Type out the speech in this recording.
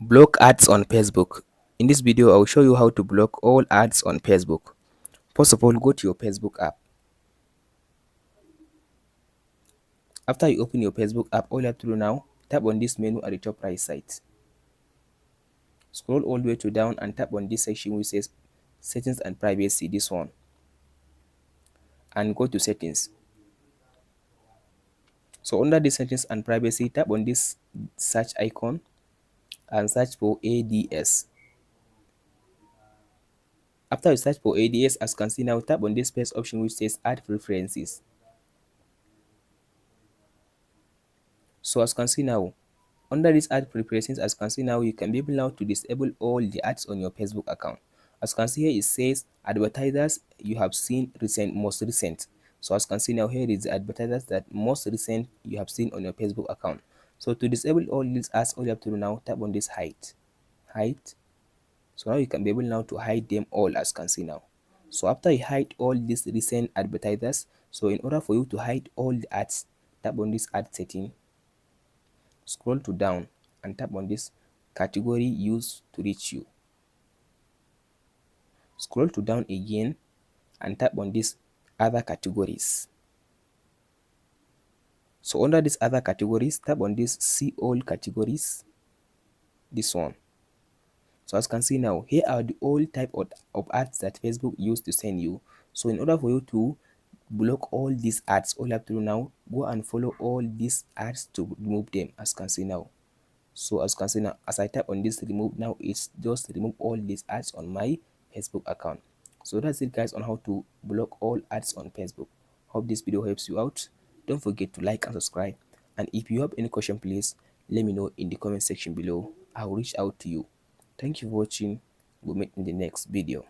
Block ads on Facebook. In this video, I will show you how to block all ads on Facebook. First of all, go to your Facebook app. After you open your Facebook app, all you have to do now, tap on this menu at the top right side. Scroll all the way to down and tap on this section which says Settings and Privacy, this one. And go to Settings. So under the Settings and Privacy, tap on this search icon and search for ADS. After you search for ADS, as you can see now, tap on this first option which says Add Preferences. So as you can see now, under this ad preferences, as you can see now, you can be able now to disable all the ads on your Facebook account. As you can see here, it says advertisers you have seen most recent. So as you can see now, here is the advertisers that most recent you have seen on your Facebook account. So to disable all these ads, all you have to do now, tap on this hide. So now you can be able now to hide them all, as you can see now. So after you hide all these recent advertisers, so in order for you to hide all the ads, tap on this ad setting. Scroll to down and tap on this category used to reach you. Scroll to down again and tap on this other categories. So under this other categories, tap on this see all categories, this one. So as you can see now, here are the all type of ads that Facebook used to send you. So in order for you to block all these ads, all you have to do now, go and follow all these ads to remove them, as you can see now. So as you can see now, as I tap on this remove, now it's just remove all these ads on my Facebook account. So that's it guys, on how to block all ads on Facebook. Hope this video helps you out. Don't forget to like and subscribe, and if you have any question, please let me know in the comment section below. I'll reach out to you. Thank you for watching. We'll meet in the next video.